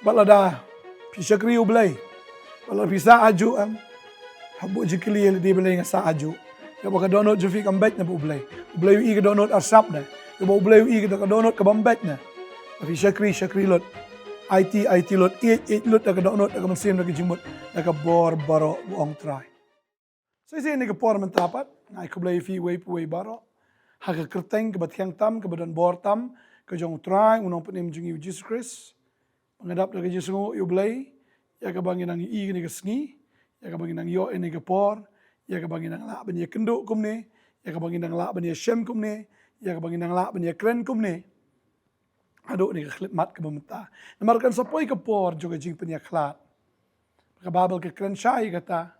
balada pishakri ublay bala pisa aju am habu jikli di belay nga sa aju ya baka donot jufi kambet na ublay i ka donot arsap na ya ba ublay i ka donot ka bambet na pishakri lot IT lot it lot ka donot ka mansim na jimut na ka bor baro ong try so isi ni ka por man tapat na ka ublay fi way baro ha ka kerteng ka batyang tam ka badan bor tam ka jong try unong panim jung Jesus Christ menghadap na Jesus ngo ublay ya ka bangin ang i ni ka sngi ya ka bangin ang yo ni ka por ya ka bangin ang la ban ya kendo kumne ya ka bangin ang la ban ya shem kumne ya ka bangin ang la ban ya kren kumne ado ni ka khlit ka bamta namarkan sa poy ka por joga jing penya khlat ka babel ka kren shai kata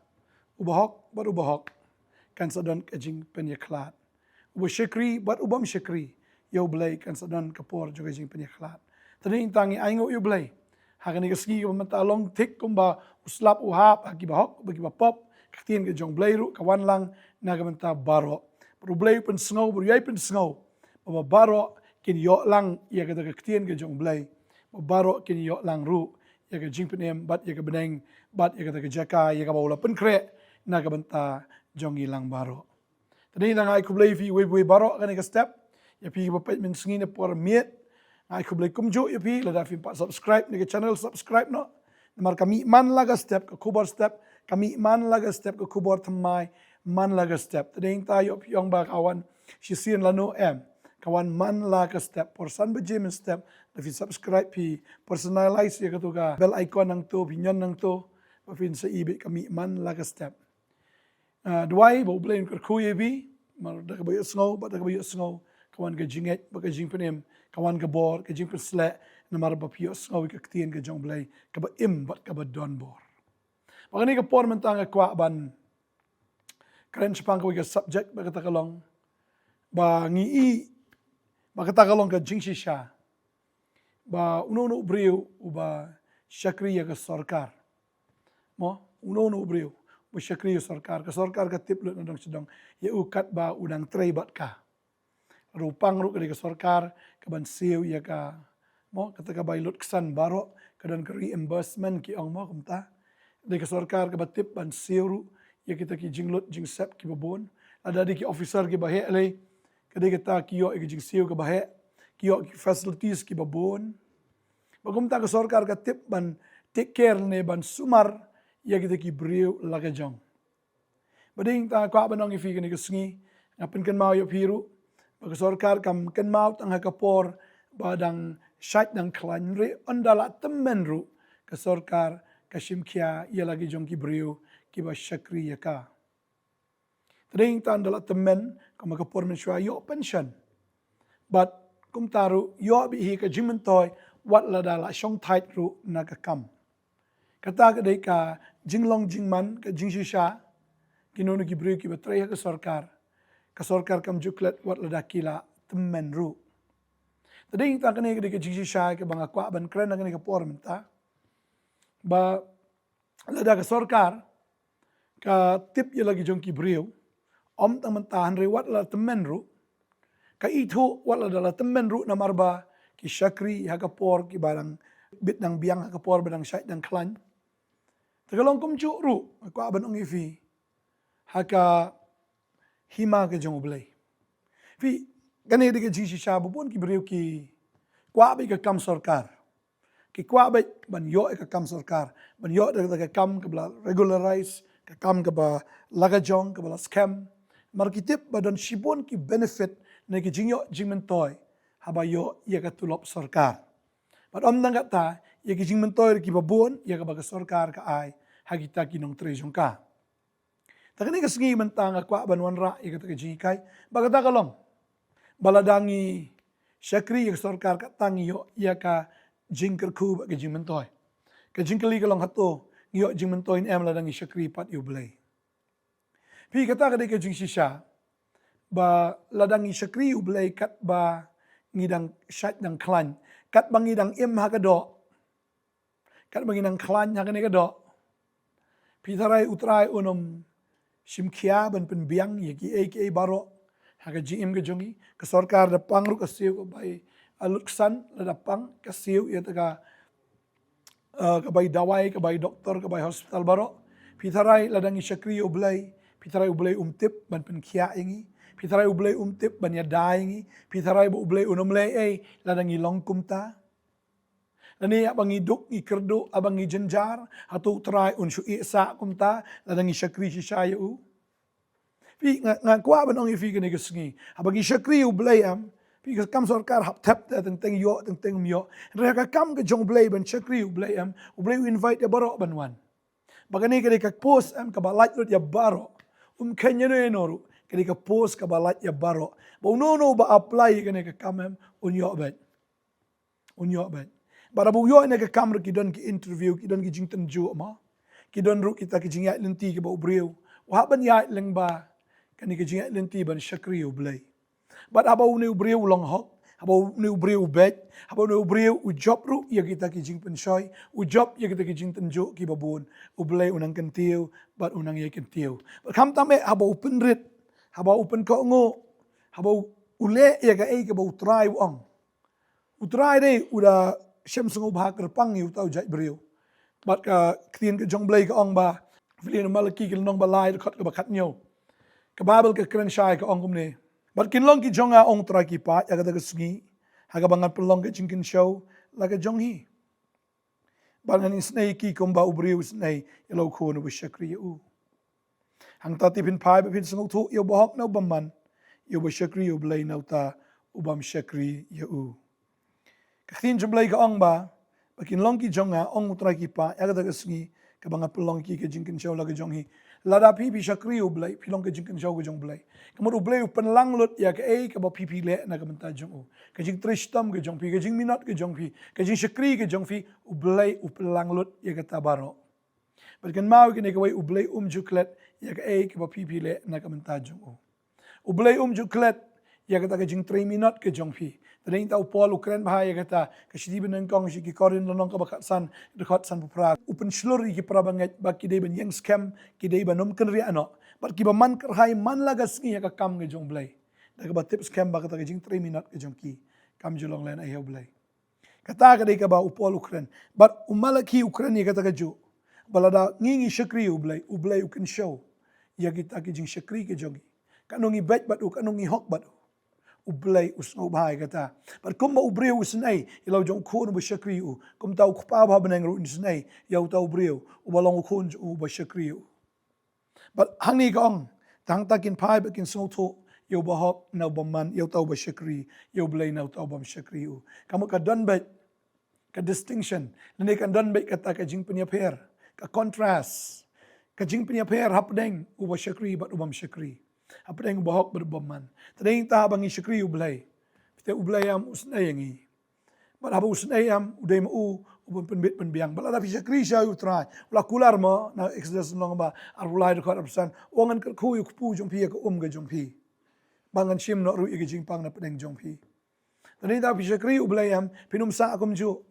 ubahok baru ubahok kan sadon ka jing penya khlat uba shakri bat ubam shakri ya ublay kan sadon ka por joga jing penya khlat tani tangi aingo ublay hakan ka ski ka bamta long tik kumba uslap uhap haki bahok bagi bapop katien ka jong blayru kawan lang na ka bamta baro problay pen snow buyay pen snow baba baro kin yo lang ya ka katien ka jong blay baro kin yo lang ru ya ka jing penem bat ya ka beneng bat ya ka jaka ya ka bawla pen kre na ka banta jong ilang baro tani lang ai kublay fi we baro kan ka step ya pi bapet men sngine por miet ai kublay kumjo ya pi la da fi subscribe ni ka channel subscribe no namar kami man laga step ka khubor step kami man laga step ka khubor thammai man laga step tading tayo yong ba kawan sisian lano kawan man laga step por san bejem step da fi subscribe pi personalize ya ka bell icon nang to pinyon nang to pa fin sa ibe kami man laga step duai bo blame ka kuye bi mar da ka bayo snow ba da ka bayo snow kawan ka jinget ba ka jing penem kawan ka bor ka jing persle na mar ba pio snow ka ktien ka jong blay ka ba im bat ka ba don bor magani ka por man tanga kwa ban karen chapang ka subject ba ka takalong ba ngi ba ka takalong ka jing shisha ba uno brio uba shakriya ka sorkar mo uno brio ba shakriya sorkar ka tiplo na dong sedong ya ukat ba udang tray bat ka rupang ru ka sorkar ka ban siu ya ka mo kata ka bailot ksan baro kadan ka reimbursement ki ong mo kumta de ka sorkar ka batip ban siu ya kita ki jinglot jing sep ki babon ada di ki officer ki bahe le kadai kata ki yo ki jing siu ka bahe ki yo ki facilities ki babon bagumta ka sorkar ka tip ban take care ne ban sumar ya kita ki brio laga jong bading ta kwa banong ifi ka ni ka sngi ngapin kan mau yo piru bag sorkar kam kan mau tang ka por badang shat nang klan re ondala temmen ru ka sorkar kashim kia ia lagi jong ki brio ki ba shakri ya ka tring tan dala temen kam ka por men shwa yo pension but kum taru yo bi hi ka jimentoy wat la dala shong tait ru na ka kam kata ka dei ka jinglong jingman ka jingshisha kinonu ki brio ki ba tray ka sorkar kam juklet wat la dakila temen ru tading ta kani ka jingshisha ka banga kwa ban kren na kani ka por menta ba lada ka sorkar ka tip ya lagi jong ki brio om tang mentahan re wat la temen ru ka itu wat la dala temen ru na marba ki shakri ha ka por ki barang bit nang biang ha ka por badang shait nang klan tagalong kum chu ru ko ban ong ifi ha ka hima ka jong blay fi gani de ka jishi sha bupon ki brio ki kwa bi ka kam sorkar ki kwa ba ban yo ka kam sorkar ban yo da ka kam ka bla regularize ka kam ka ba laga jong ka bla scam mar ki tip ba don shibon ki benefit na ki jingyo jingmentoy haba yo ya ka tulop sorkar but om nang ta ya ki jingmentoy ki babon ya ka ba ka sorkar ka ai hagita ki nong trejong ka takani ka sngi mentang kwa ban wanra ya ka jikai ba ka takalong baladangi shakri ya sorkar ka tangi yo ya ka jingker ku ba ka jingmentoy ka jingkali ka long hato yo jingmentoy em la dangi shakri pat yu blay pi kata ka de ka jingshisha ba ladangi shakri yu blay kat ba ngidang shat nang klan kat bang ngidang im ha ka do kat bang ngidang klan ha ka ne ka do pi tarai utrai unom shimkhia ban pen biang ye ki aka baro ha ka gm ka jongi ka sorkar da pangru ka siu ko bai aluksan la da pang ka siu ya ta ka kabai dawai, kabai doktor, kabai hospital barok. Pitarai ladang isyakri ublay. Pitarai ublay umtip ban penkia ingi. Pitarai ublay umtip ban yadai ingi. Pitarai ublay unomlay ladang ilong kumta. Nani abang iduk ikerdu abang ijenjar atau try unsyu isa kumta ladang isyakri sisayu. Pi ngakwa banong ifi kene kesengi. Abang isyakri ublay pi kam sorkar hap tap teng yo teng myo. Reka kam ke jong blay ban syakri ublay ublay invite ya barok banwan. Bagani kene ka post ka balat lut ya barok. Kenya no kene ka post ka balat ya barok. Ba no ba apply kene ka kam unyo bet. Unyo bet. Bara bu yo ne ka kamera kidon ki interview kidon ki jingten jo ma kidon ru kita ki jingat lenti ki ba ubriu wa ban ya leng ba kan ki jingat lenti ban syakri ublay but aba ne ubriu long hok aba ne ubriu bet aba ne ubriu u job ru ya kita ki jing penshoi u job ya kita ki jingten jo ki babun ublay unang kentiu but unang ye kentiu kam tame aba open rit aba open ko ngo aba ule ya ka e ka ba utrai ong utrai dei udah Shem sungu bahak kerpang yu tau jai beriu. Bat ka ktin ke jong blay ka ong ba. Filin malaki ke nong balai dekat ke bakat nyo. Ke babel ke keren syai ke ong kumne. Bat kin long ki jong a ong trai ki pa. Ya kata ke sengi. Haga bangat pelong ke jingkin show. Laka jong hi. Bat ngani snay ki kumba ubriu snay. Yalau ko nu syakri yu. Hang tati pin pai pin sungu tu. Yu bahok na ubaman. Yu syakri yu blay na uta. Ubam syakri yu. Kakin jumlay ka ong ba, bakin long ki jong ong utray ki pa, ya kata kesengi, kabanga pelong ki ke jingkin shaw la ke jong hi. Lada pi syakri ublay, pilong ke jingkin shaw ke jong blay. Kamur ublay upen lang lut ya ke kaba pipi le na kamenta jong u. Ke jing tristam ke jong pi, ke jing minat ke jong pi, ke jing syakri ke jong pi, ublay upen lang lut ya kata baro. Bakin mau kini kawai ublay juklet ya ke kaba pipi le na kamenta jong u. Ublay juklet ya kata ke jing 3 minat ke jong pi. Tading tau Paul Ukraine bahaya kata kasi di benengkong si ki korin lonong kabakat san dekat san pupra upen sluri ki prabanget baki dei ben yang scam ki dei banom kenri ano bar ki baman kerhai man lagas ngi ka kam ke jong blay da ka tip scam ba kata jing 3 minute ke jong ki kam jolong len ai blay kata ka dei ka ba Paul Ukraine bar umalaki Ukraine kata ka jo balada ngi syakri ublay uken show ya kita ki jing syakri ke jogi kanongi bet bat kanongi hok bat ublay usno bahai kata. But kum ba ubriu usnai, ilaw jong kun ba syakriu. Kum tau kupa ba benang ru usnai, yaw tau ubriu, ubalong kun ba syakriu. But hangi kaong, tang takin pai bakin snoto, yaw bahok na baman, yaw tau ba syakri, yaw blay na tau bam syakriu. Kamu ka donbet, ka distinction, nani ka donbet kata ka jing penyaper, ka contrast, ka jing penyaper hapdeng, uba syakri bat ubam syakri. Apa yang bahok berbaman. Tading ta bangi syakri ublay. Kita ublay am usnay yangi. Bal haba usnay am uday mau ubon penbit penbiang. Bal ada syakri siya utray. Ula kular mo na exodus long ba arulay dekat absan. Wangan kerku yu kupu jompi ka ga jompi. Bangan sim no ru igi jingpang na pedeng jompi. Tading ta syakri ublay am pinumsa akom ju.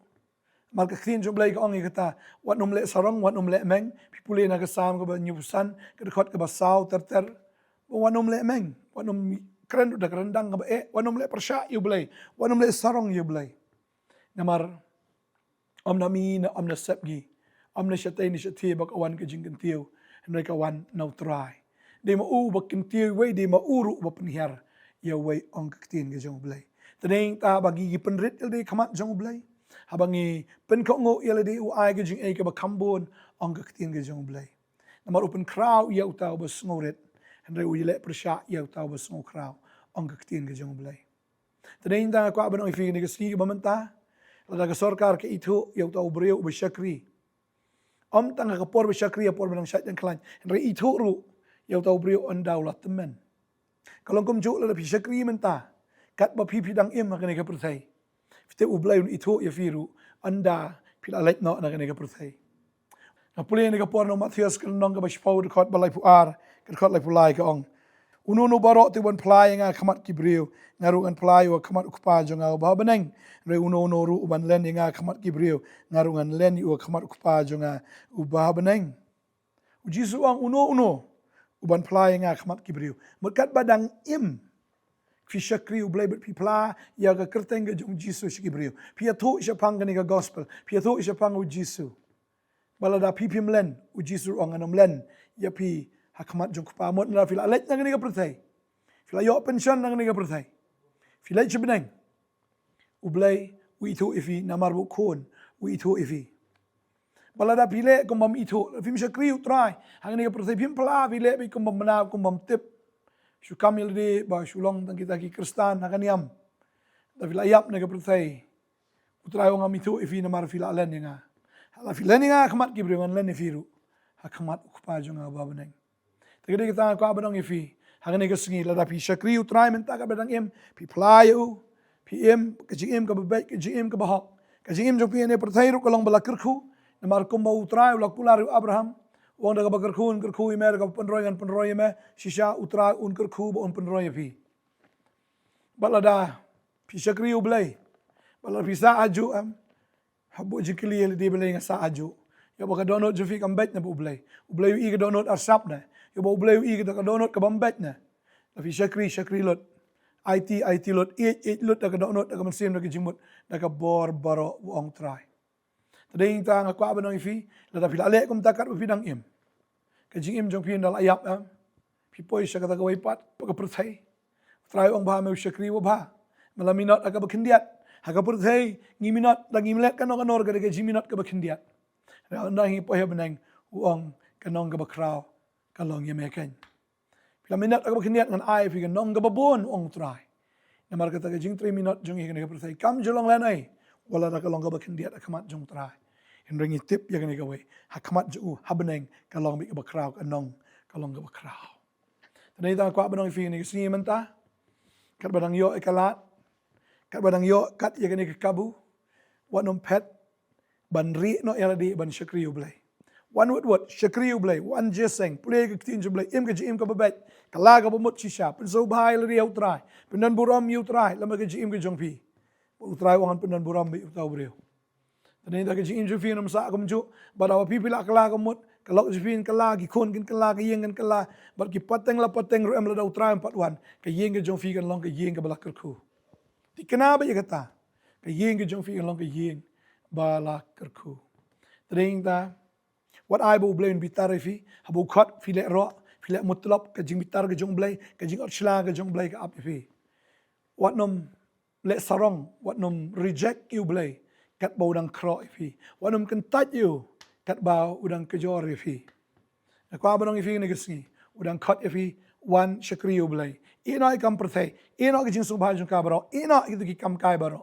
Mal ka khin jomblay ka ongi kata wat nomle sarong wat nomle meng pipule na kasam ka ba nyusan ka dekat ka ba saw ter wanom le meng, wanom keren udah kerendang ka wanom le persya yu blay, wanom le sarong yu blay. Namar om nami na om na sepgi, om na syatay ni syatay bak awan ka jingkan tiyo, henry ka wan na try. Di mau bakin tiyo way, di mauru ba penhiar, ya way ong kaktin ka jong blay. Tading ta bagi penrit ildi kamat jong blay, habangi penkongo ildi uay ka jing ay ka ba kambon, ong kaktin ka jong blay. Namar open crowd ya utaw ba sngoret, Henry ujile persya ya tau basong kraw ong kaktin ke jong blay. Tading ta kwa banong ifi ni kasi bamanta lada ka sorkar ke itu ya tau brio ba syakri. Om tanga ka por ba syakri ya por banong syat yang klan. Henry itu ru ya tau brio on daulat temen. Kalau kum ju lada pi syakri menta kat ba pipi dang im kene ka perthai. Fite ublay itu ya firu anda pila let no na kene ka perthai. Napuli ni ka por no Matthias kan nong ka ba spau dekat balai puar kat lai pulai ka ong. Uno barok ti wan pulai nga kamat ki brio ngarungan pulai wa kamat ukpa jo nga ba beneng re uno ru uban len nga kamat ki brio ngarungan len wa kamat ukpa jo nga uba beneng. Ujisu ang uno uban pulai nga kamat ki brio. Merkat badang im fi syakri ublay bet pi pla ya ka kerteng ga jong Jisu ki brio. Pi atu isya pang ka gospel, pi atu isya pang u Jisu. balada pipim len uji sur ong anom len ya pi hakmat jong pa mot na fila let nang ni ka perthai fila yo pension nang ni ka perthai fila chibneng ublay wi itu ifi namar bu khon wi itu ifi balada pile kumbam itu fim shakri utrai hang ni ka perthai pim pla pile bi kumbam mana kumbam tip syukamil de ba Shillong tang kita ki kristan hakaniam da fila yap ni ka perthai utrai ong itu ifi namar fila len nga hala fila ni nga khmat ki bringan len ifiru hakmat ukpa jonga babaneng tegede kita ko abadong ifi hangane ka singi lada pi shakri utrai menta ka badang em pi playu pi em ka jim ka babet ka jim ka bahak ka jim jong pi ne perthai ru kalong bala kerkhu namar kumba utrai ulak pularu Abraham wong da ka kerkhu imer ka penroy me shisha utrai un kerkhu on penroy pi balada pi shakri ublai balada pi sa aju am habu jikili ele di belai nga sa aju yo ba ka donot jofi kam bet na ublay i ka donot arsap na yo ba ublay i ka donot ka bambet na fi shakri lot IT lot it lot ka donot ka mansim na jimut na ka bor baro ong try tading ta nga kwa ba nang ifi la fi ale kum takat fi dang im ka jing jong pi dal ayap am pi poi sha ka ta wai pat ka perthai try ong ba me shakri wa ba malaminot ka bakhindiat haka perthai ngiminot la ngimlet ka no ka jiminot ka bakhindiat ra nang po he benang uong kanong ka bakraw kalong yameken pila minat ka bakhindiat ngan ai fi kanong ka babon ong try namar ka ta jing 3 minute jong ka perthai kam julong lanai wala ra kalong ka bakhindiat akmat jong try ringi tip ya ka we hakmat ju habenang kalong bi ka bakraw kanong kalong ka bakraw tadai ta kwa benang fi ni singi menta kat badang yo ikalat kat badang yo kat ya ka kabu wanom pet ban ri no eladi ban shakri ublay one word shakri ublay one jeseng play ka tin ublay im ka jim ka babet kala ka bumut shisha pen so bhai lari utrai penan buram utrai lama ka jim ka jongpi utrai wangan penan buram bi utau breu tani da ka jim jufi nam sa kam ju badawa pipila kala ka mut kalok jufin kala ki khon kin kala ka yeng kan kala bar ki pateng la pateng ro em la utrai pat wan ka yeng ka jongfi kan long ka yeng ka balak kerku ti kenapa ya kata ka yeng ka jongfi kan long ka yeng bala kerku tring ta wat ai bo blain bitar fi habu khat file ro file mutlab ka jing bitar ka jong blai ka jing orchla ka jong blai ka ap fi wat nom le sarong wat nom reject you blai kat ba udang kro fi wat nom kan tat you kat ba udang kejor fi ka ba dong fi ne gisni udang khat fi wan shakri you blai ina kam perthai ina ka jing su bha jong ka baro ina ki kam kai baro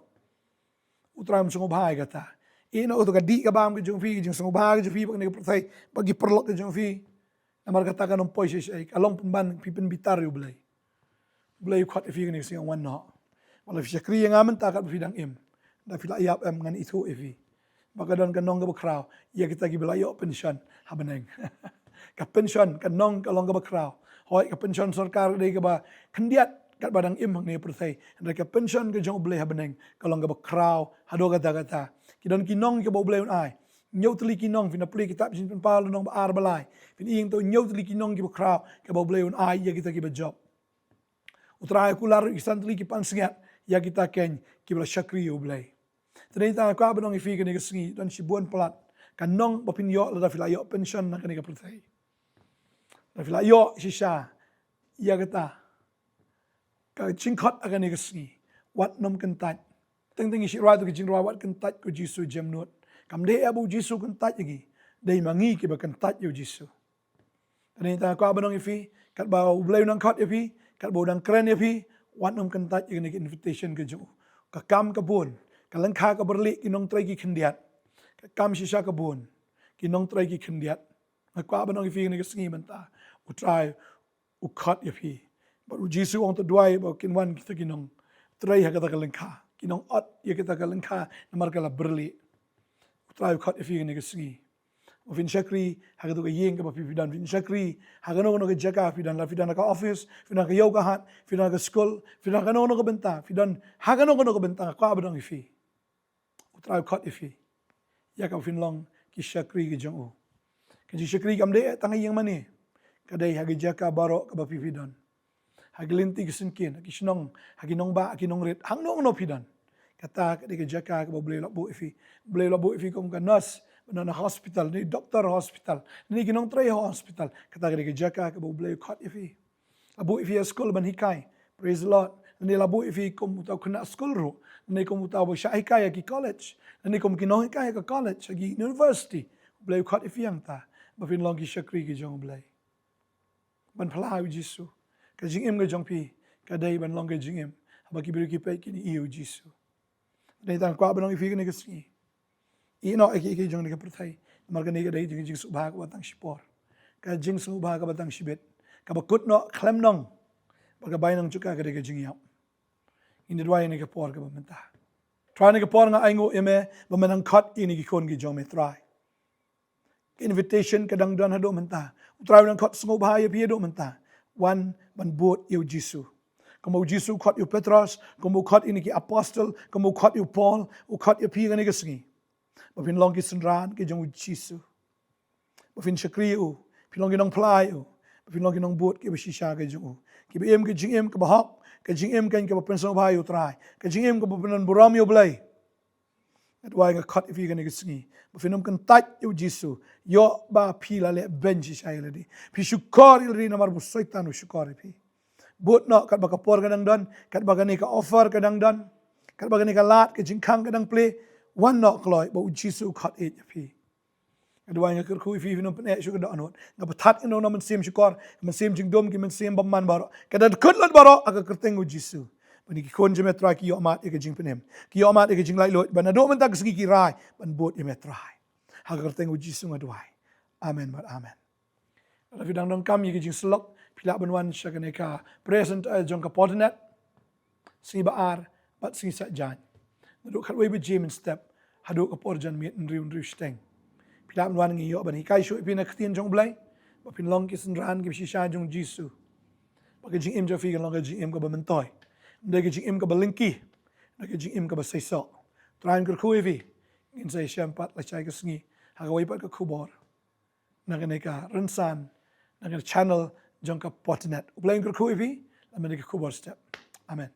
utram sung bhai gata ino to ka di ka bam ka jong fi jing sung bha ka jong fi pag ne perthai pagi perlok ka jong fi namar kata ka nom poi shai along pemban pipin bitar yu blai khat fi ne sing wan no wala fi shakri yang amen ta ka fi dang im da fi la yap em ngan itu fi baka don ka nong ka bakraw ya kita gi belayo pension habeneng ka pension ka nong ka long ka bakraw hoi ka pension sorkar dei ka ba khendiat kat badang im ne perthai ka pension ka jong blai habeneng ka long ka bakraw hado kata kidon kinong ke boblay un ai nyau tli kinong fina pli kitab jin pen pal nong ar balai fin ing to nyau tli kinong ke kraw ke boblay un ai ya kita ke job utrai kular isan tli ki pan singat ya kita ken ki bla shakri oblay tadai ta ka badong ifi ke ne singi don sibuan plat kanong bapin yo la fila yo pension na ke ne perthai la fila yo shisha ya kita ka chingkhat aga ne singi wat nom kentat teng isi ra tu jing rawat kan tat ko Jisu jam not kam de abu Jisu kan tat lagi dei mangi ke ba kan tat yo Jisu ani ta ko abanong ifi kat ba ublay nang khat ifi kat bo dang kren ifi wan nom kan tat ni invitation ke ju ka kam ka bun ka lang kha ka berli ki nong trai ki khendiat ka kam shisha ka bun ki nong trai ki khendiat ko abanong ifi ni ka singi menta u try u khat ifi ba Jisu on to dwai ba kin wan kita ki nong trai ha ka ta ka lang kha kinong ot ya kita ka lengka namar kala berli utrai khat ifi ne singi ofin shakri ha ka yeng ka pidan fin shakri ha ka no ka jaka fidan la fidan ka office fidan ka yoga hat fidan ka school fidan ka no ka benta fidan ha ka no ka benta ka abang ifi utrai khat ifi ya ka fin long ki shakri ki jong ka ji shakri kam de tang yeng mani ka dai ha ka jaka baro ka fidan haglinti kisinkin kisnong haginong ba kinong ret hang no pidan kata ke jaka ke boleh labu ifi kom ka nas Banana hospital, ni doktor hospital, ni Nongthymmai hospital. Kata ke jaka ke boleh khot ifi. Abu ifi school ban hikai. Praise the Lord. Ni labu ifi kom tau kena school ro. Ni kom tau ba hikai ki college. Ni kom kinong hikai ke college ki university. Boleh khot ifi yang ta. Ba fin long ki syakri ki jong boleh. Ban phalau Jisu. Ka jing em ke jong pi. Ka dai ban long ke jing em. Ba ki biru ki pe ki ni iu Jisu. Ni tan kwa ban long ifi ke ni ke si. Ino iki jong ni ke perthai. Marga ni ke dai jing subha ka batang sipor. Ka jing subha ka batang sibet. Ka bakut no klem nong. Baga bay nang chuka ka de ke jing yap. Ini dua ni ke por ka ba mentah. Try ni ke por nga aingo eme ba manang khat ini ki kon ki jong me try. Invitation kadang dan hado mentah. Utrai nang khat sngop ha ya pi do mentah. One ban bot yu Jisu. Kamu Jisu khat yu Petros, kamu khat ini ki apostle, kamu khat yu Paul, u khat yu pi ka ni ke sngi. Ba fin long ki senran ki jong Jisu. Ba fin syakri u, fin long ki nong plai u. Ba fin long ki nong bot ki ba shisha ka jong u. Ki ba em ke jing em ke ba hok, ke jing em kan ke ba penshon ba yu trai. Ke jing em ke ba penan buram yu blai. At why nga cut if you gonna sngi. Ba finom kan tat yu Jisu. Yo ba pi la le benji shay la di. Pi syukar ilri namar bu soitan u syukar pi. Bot no kat ba kapor kadang dan, kat ba ni ka offer kadang dan, kat ba ni ka lat ke jingkang kadang play. One no kloi ba u Jisu cut it pi. At why nga kerku if you finom pen syukar da anot. Nga patat ino na man sim syukar, man sim jingdom ki man sim bamman baro. Kadad kudlot baro aga kerteng u Jisu. Bani ki kon jeme try ki yo amat e jing penem. Ki yo amat e jing lai lot ban do man tak sgi ki rai ban bot ye try. Ha kerteng u Jisu ngadwai. Amen bar amen. Ala vidang dong kam ye jing slok pila banwan syakane ka present jong ka potternet. Si baar bat si sa jan. Nadu khat we be jim step hadu ka porjan mi nriu steng. Pila banwan ngi yo ban hikai shu pina ktien jong blai. Ba pin long ki senran ki shisha jong Jisu. Ba ke jing im jo fi long ke jing im ka ba mentoi. Ndai jing im ka balingki, ndai jing im ka basaiso. Try ker khuivi, in say shampat la chai ka sngi, ha ka waipat ka khubor. Nagane ka rensan, nagane channel jong ka potternet. Uplain ker khuivi, la mene ka khubor step. Amen.